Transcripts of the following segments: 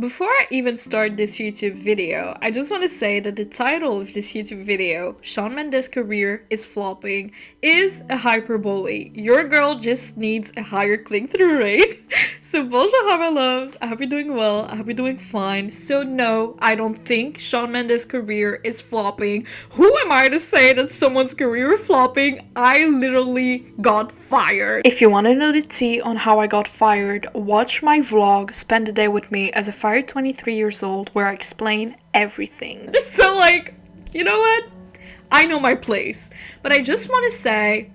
Before I even start this YouTube video, I just want to say that the title of this YouTube video, Shawn Mendes' career is flopping, is a hyperbole. Your girl just needs a higher click-through rate. So bonjour hi my loves, I hope you're doing well, I hope you're doing fine. So no, I don't think Shawn Mendes' career is flopping. Who am I to say that someone's career is flopping? I literally got fired. If you want to know the tea on how I got fired, watch my vlog, Spend the Day with Me as a fired 23 years old, where I explain everything. So like, you know what? I know my place. But I just want to say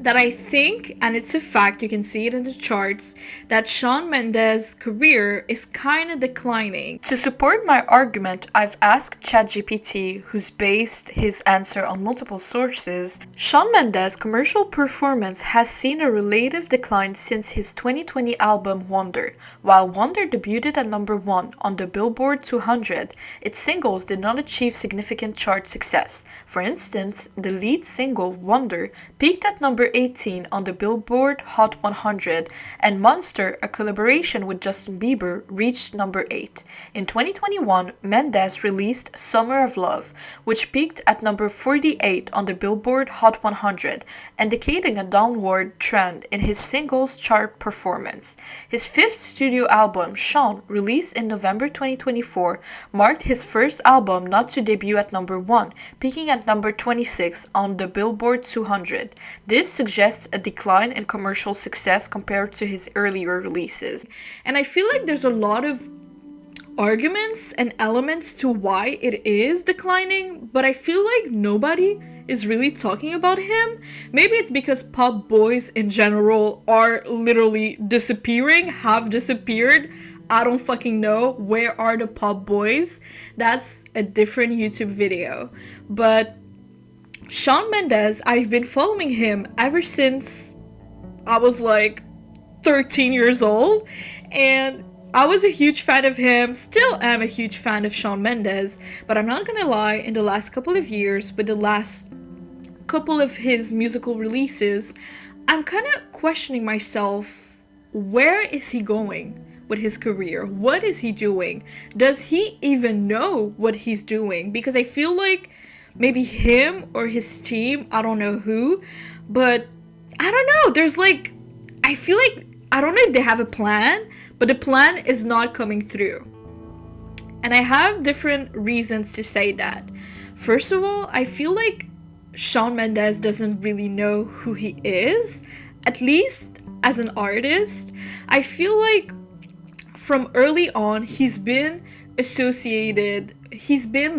that I think, and it's a fact, you can see it in the charts, that Shawn Mendes' career is kind of declining. To support my argument, I've asked ChatGPT, who's based his answer on multiple sources. Shawn Mendes' commercial performance has seen a relative decline since his 2020 album Wonder. While Wonder debuted at number 1 on the Billboard 200, its singles did not achieve significant chart success. For instance, the lead single, Wonder, peaked at number 18 on the Billboard Hot 100, and Monster, a collaboration with Justin Bieber, reached number 8. In 2021, Mendes released Summer of Love, which peaked at number 48 on the Billboard Hot 100, indicating a downward trend in his singles chart performance. His fifth studio album, Shawn, released in November 2024, marked his first album not to debut at number 1, peaking at number 26 on the Billboard 200. This suggests a decline in commercial success compared to his earlier releases. And I feel like there's a lot of arguments and elements to why it is declining, but I feel like nobody is really talking about him. Maybe it's because pop boys in general are literally disappearing, have disappeared. I don't fucking know. Where are the pop boys? That's a different YouTube video. But Shawn Mendes, I've been following him ever since I was like 13 years old, and I was a huge fan of him, still am a huge fan of Shawn Mendes, but I'm not gonna lie, in the last couple of years, with the last couple of his musical releases, I'm kind of questioning myself, where is he going with his career? What is he doing? Does he even know what he's doing? Because I feel like maybe him or his team, I don't know who, but I don't know, there's like, I feel like, I don't know if they have a plan, but the plan is not coming through. And I have different reasons to say that. First of all, I feel like Shawn Mendes doesn't really know who he is, at least as an artist. I feel like from early on, he's been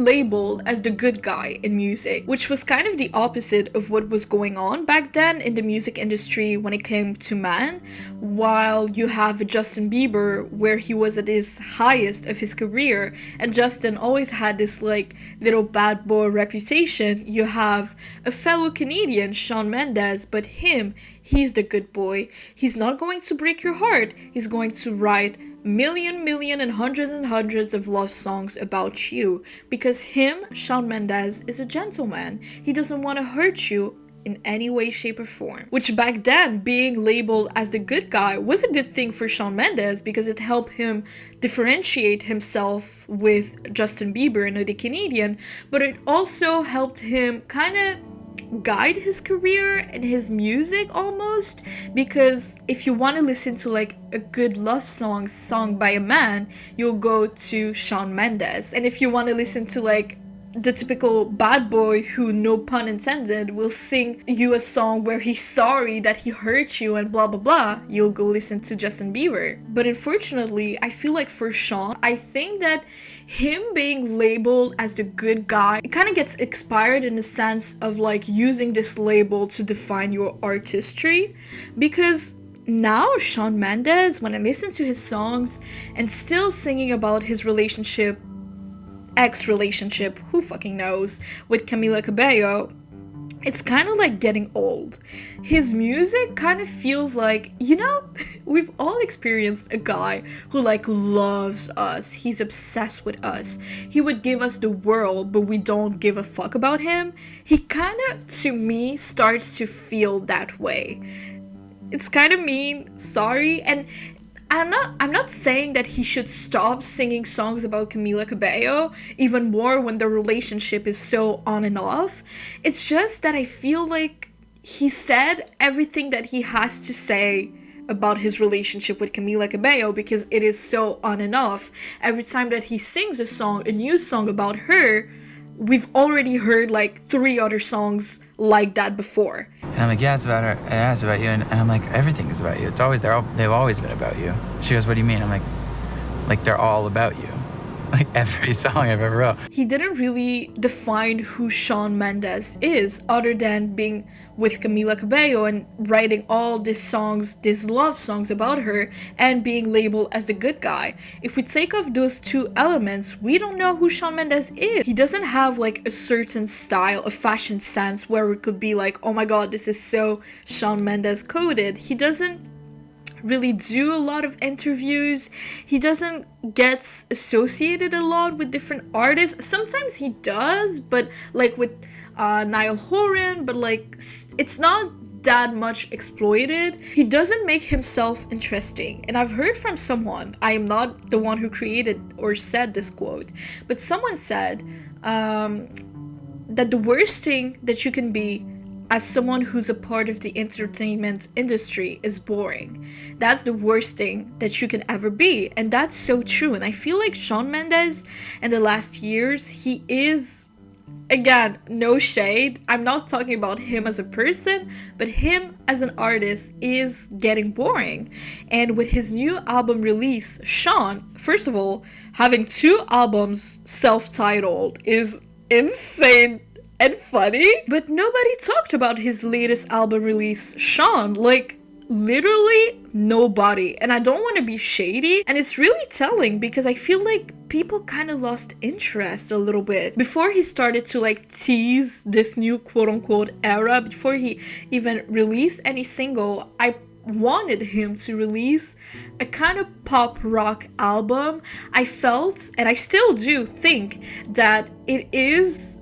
labeled as the good guy in music, which was kind of the opposite of what was going on back then in the music industry when it came to man. While you have Justin Bieber, where he was at his highest of his career, and Justin always had this like little bad boy reputation, you have a fellow Canadian, Shawn Mendes, but he's the good boy. He's not going to break your heart. He's going to write million and hundreds of love songs about you, because Shawn Mendes, is a gentleman. He doesn't want to hurt you in any way, shape, or form. Which back then, being labeled as the good guy was a good thing for Shawn Mendes, because it helped him differentiate himself with Justin Bieber and the Canadian, but it also helped him kind of guide his career and his music almost, because if you want to listen to like a good love song sung by a man, you'll go to Shawn Mendes. And if you want to listen to like the typical bad boy who, no pun intended, will sing you a song where he's sorry that he hurt you and blah blah blah, you'll go listen to Justin Bieber. But unfortunately, I feel like for Shawn, I think that him being labeled as the good guy, it kind of gets expired in the sense of like using this label to define your artistry, because now Shawn Mendes, when I listen to his songs and still singing about his ex-relationship, who fucking knows, with Camila Cabello, it's kind of like getting old. His music kind of feels like, we've all experienced a guy who like loves us. He's obsessed with us. He would give us the world, but we don't give a fuck about him. He kind of, to me, starts to feel that way. It's kind of mean, sorry, and I'm not saying that he should stop singing songs about Camila Cabello, even more when the relationship is so on and off. It's just that I feel like he said everything that he has to say about his relationship with Camila Cabello because it is so on and off. Every time that he sings a song, a new song about her, we've already heard like 3 other songs like that before. And I'm like, yeah, it's about her. Yeah, it's about you. And I'm like, everything is about you. It's always, they've always been about you. She goes, what do you mean? I'm like they're all about you. Like every song I've ever wrote. He didn't really define who Shawn Mendes is other than being with Camila Cabello and writing all these songs, these love songs about her and being labeled as the good guy. If we take off those 2 elements, we don't know who Shawn Mendes is. He doesn't have like a certain style, a fashion sense where it could be like, oh my god, this is so Shawn Mendes coded. He doesn't really do a lot of interviews. He doesn't get associated a lot with different artists. Sometimes he does, but like with Niall Horan, but like it's not that much exploited. He doesn't make himself interesting. And I've heard from someone, I am not the one who created or said this quote, but someone said that the worst thing that you can be as someone who's a part of the entertainment industry is boring. That's the worst thing that you can ever be. And that's so true. And I feel like Shawn Mendes in the last years, he is, again, no shade. I'm not talking about him as a person, but him as an artist is getting boring. And with his new album release, Shawn, first of all, having 2 albums self-titled is insane and funny, but nobody talked about his latest album release, Shawn. Like, literally nobody. And I don't want to be shady, and it's really telling because I feel like people kind of lost interest a little bit before he started to like tease this new quote-unquote era. Before he even released any single, I wanted him to release a kind of pop rock album. I felt, and I still do think, that it is,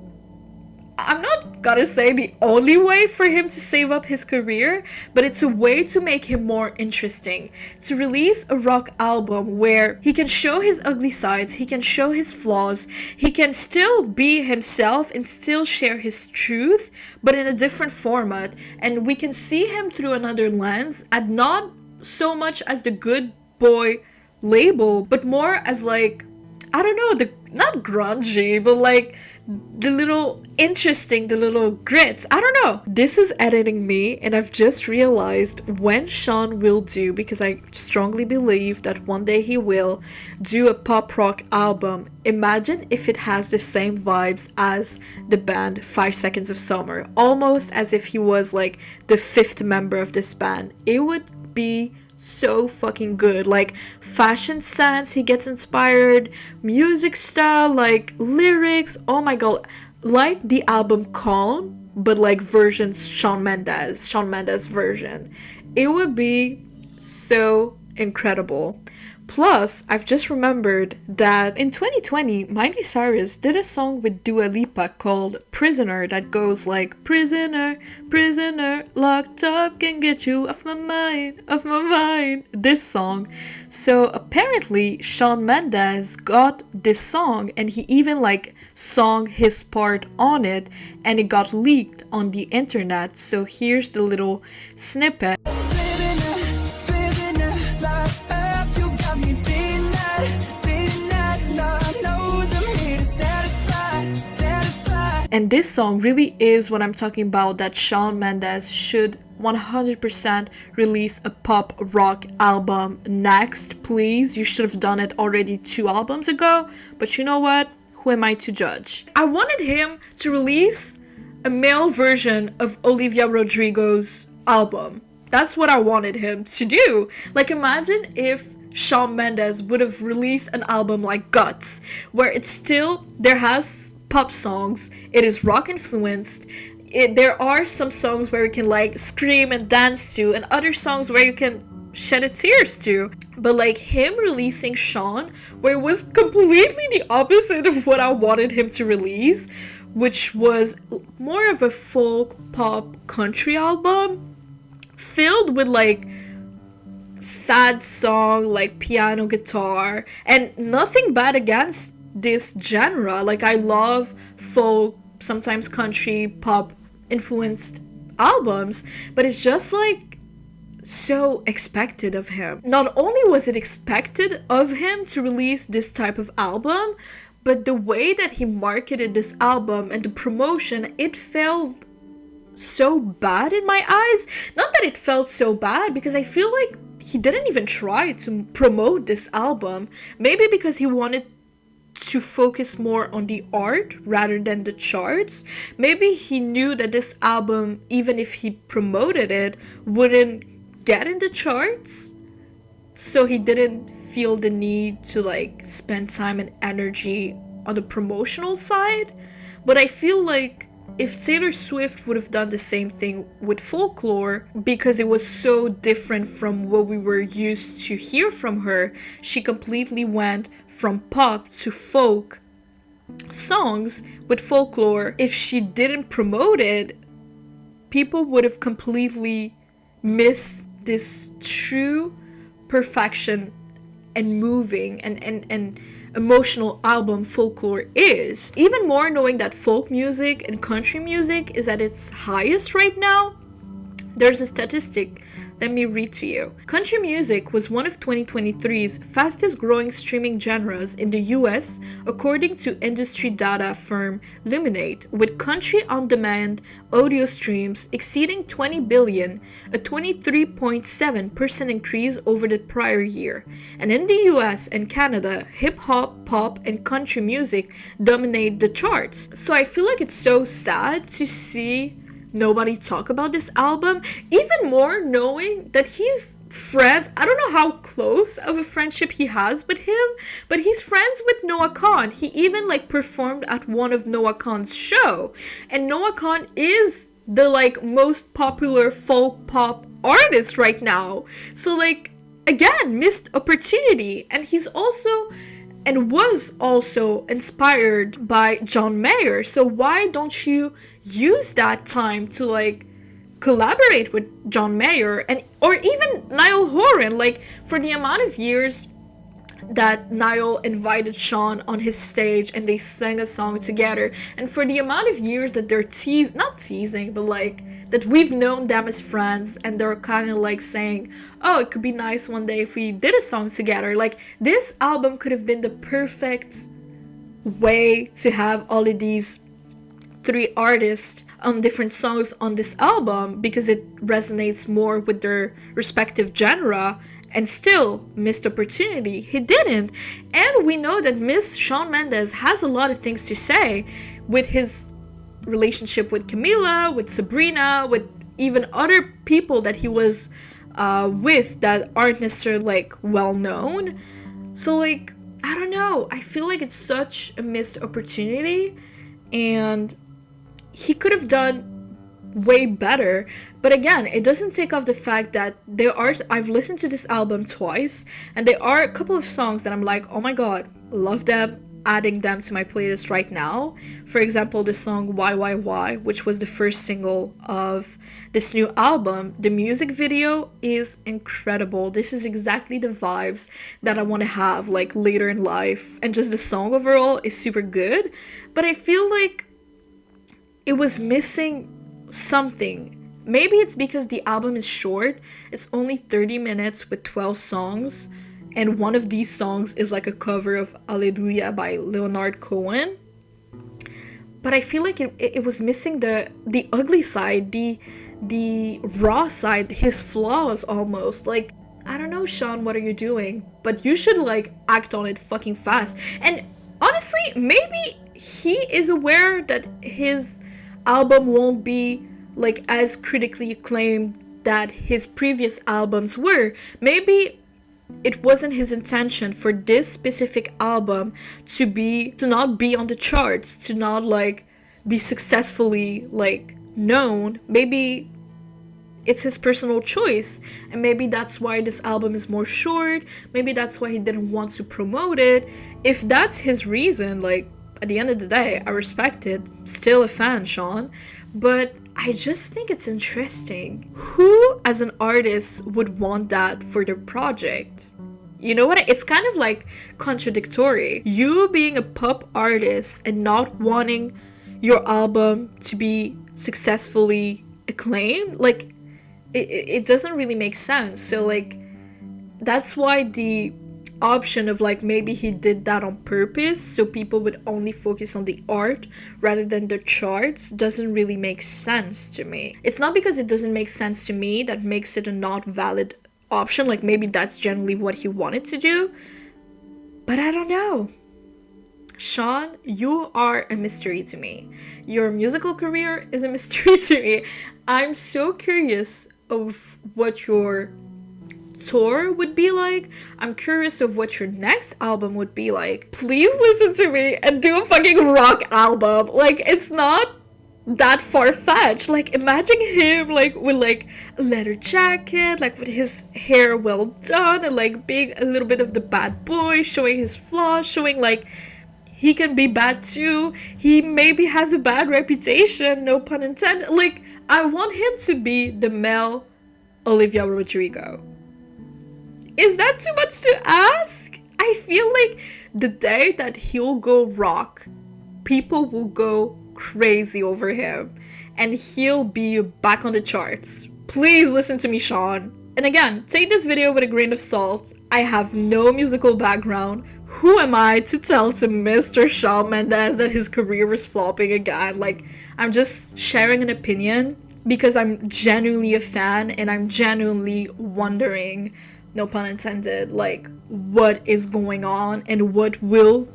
I'm not gonna say the only way for him to save up his career, but it's a way to make him more interesting. To release a rock album where he can show his ugly sides, he can show his flaws, he can still be himself and still share his truth, but in a different format. And we can see him through another lens, and not so much as the good boy label, but more as like, I don't know, not grungy, but like the little interesting, the little grit. I don't know. This is editing me, and I've just realized when Shawn will do, because I strongly believe that one day he will do a pop rock album. Imagine if it has the same vibes as the band 5 Seconds of Summer, almost as if he was like the 5th member of this band. It would be so fucking good. Like fashion sense, he gets inspired, music style, like lyrics, oh my god, like the album Calm, but like versions Shawn Mendes version. It would be so incredible. Plus, I've just remembered that in 2020, Miley Cyrus did a song with Dua Lipa called Prisoner that goes like, prisoner, prisoner, locked up, can get you off my mind, this song. So apparently, Shawn Mendes got this song and he even like sung his part on it, and it got leaked on the internet. So here's the little snippet. And this song really is what I'm talking about, that Shawn Mendes should 100% release a pop rock album next, please. You should have done it already 2 albums ago, but you know what? Who am I to judge? I wanted him to release a male version of Olivia Rodrigo's album. That's what I wanted him to do. Like, imagine if Shawn Mendes would have released an album like Guts, where it's still, there has pop songs, it is rock influenced, there are some songs where you can like scream and dance to, and other songs where you can shed a tears to. But like him releasing Shawn, where it was completely the opposite of what I wanted him to release, which was more of a folk pop country album filled with like sad song, like piano guitar, and nothing bad against this genre. Like, I love folk, sometimes country, pop influenced albums, but it's just like so expected of him. Not only was it expected of him to release this type of album, but the way that he marketed this album and the promotion, it felt so bad in my eyes. Not that it felt so bad, because I feel like he didn't even try to promote this album. Maybe because he wanted to focus more on the art rather than the charts. Maybe he knew that this album, even if he promoted it, wouldn't get in the charts. So he didn't feel the need to like spend time and energy on the promotional side. But I feel like if Taylor Swift would have done the same thing with Folklore, because it was so different from what we were used to hear from her, she completely went from pop to folk songs with Folklore. If she didn't promote it, people would have completely missed this true perfection and moving and emotional album Folklore is. Even more knowing that folk music and country music is at its highest right now, there's a statistic. Let me read to you. Country music was one of 2023's fastest growing streaming genres in the US, according to industry data firm Luminate, with country on demand audio streams exceeding 20 billion, a 23.7% increase over the prior year. And in the US and Canada, hip hop, pop, and country music dominate the charts. So I feel like it's so sad to see nobody talk about this album, even more knowing that he's friends. I don't know how close of a friendship he has with him, but he's friends with Noah Kahan. He even like performed at one of Noah Kahan's show, and Noah Kahan is the like most popular folk pop artist right now. So like, again, missed opportunity. And he's also and was also inspired by John Mayer. So why don't you use that time to like collaborate with John Mayer and or even Niall Horan? Like, for the amount of years that Niall invited Shawn on his stage and they sang a song together, and for the amount of years that they're not teasing, but like that we've known them as friends, and they're kind of like saying, oh, it could be nice one day if we did a song together. Like, this album could have been the perfect way to have all of these three artists on different songs on this album, because it resonates more with their respective genre. And still missed opportunity. He didn't. And we know that Miss Shawn Mendes has a lot of things to say with his relationship with Camila, with Sabrina, with even other people that he was with that aren't necessarily like well known. So like, I don't know. I feel like it's such a missed opportunity, and he could have done way better. But again, it doesn't take off the fact that I've listened to this album twice, and there are a couple of songs that I'm like, oh my god, love them, adding them to my playlist right now. For example, the song Why, which was the first single of this new album. The music video is incredible. This is exactly the vibes that I want to have like later in life, and just the song overall is super good. But I feel like it was missing something. Maybe it's because the album is short. It's only 30 minutes with 12 songs, and one of these songs is like a cover of Alleluia by Leonard Cohen. But I feel like it was missing the ugly side, the raw side, his flaws almost. Like, I don't know, Shawn, what are you doing? But you should like act on it fucking fast. And honestly, maybe he is aware that his album won't be like as critically acclaimed that his previous albums were. Maybe it wasn't his intention for this specific album to not be on the charts, to not like be successfully like known. Maybe it's his personal choice, and maybe that's why this album is more short. Maybe that's why he didn't want to promote it. If that's his reason, like, at the end of the day, I respect it. Still a fan, Shawn. But I just think it's interesting. Who, as an artist, would want that for their project? You know what? It's kind of like contradictory. You being a pop artist and not wanting your album to be successfully acclaimed, like, it doesn't really make sense. So, like, that's why the option of like maybe he did that on purpose so people would only focus on the art rather than the charts doesn't really make sense to me. It's not because it doesn't make sense to me that makes it a not valid option. Like maybe that's generally what he wanted to do, but I don't know. Shawn, you are a mystery to me. Your musical career is a mystery to me. I'm so curious of what your tour would be like. I'm curious of what your next album would be like. Please listen to me and do a fucking rock album. Like, it's not that far-fetched. Like, imagine him like with like a leather jacket, like with his hair well done, and like being a little bit of the bad boy, showing his flaws, showing like he can be bad too. He maybe has a bad reputation, no pun intended. Like, I want him to be the male Olivia Rodrigo. Is that too much to ask? I feel like the day that he'll go rock, people will go crazy over him and he'll be back on the charts. Please listen to me, Shawn. And again, take this video with a grain of salt. I have no musical background. Who am I to tell to Mr. Shawn Mendes that his career is flopping again? Like, I'm just sharing an opinion because I'm genuinely a fan and I'm genuinely wondering, no pun intended, like what is going on and what will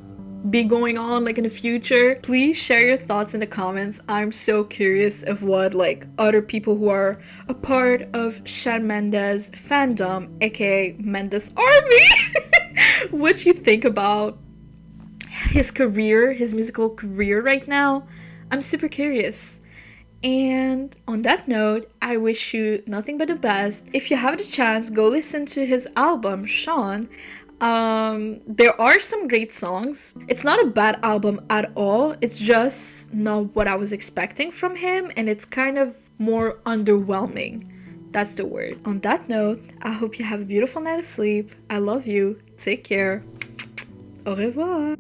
be going on like in the future. Please share your thoughts in the comments. I'm so curious of what like other people who are a part of Shawn Mendes fandom, aka Mendes Army, what you think about his career, his musical career right now. I'm super curious. And on that note, I wish you nothing but the best. If you have the chance, go listen to his album, Shawn. There are some great songs. It's not a bad album at all. It's just not what I was expecting from him, and it's kind of more underwhelming. That's the word. On that note, I hope you have a beautiful night of sleep. I love you. Take care. Au revoir.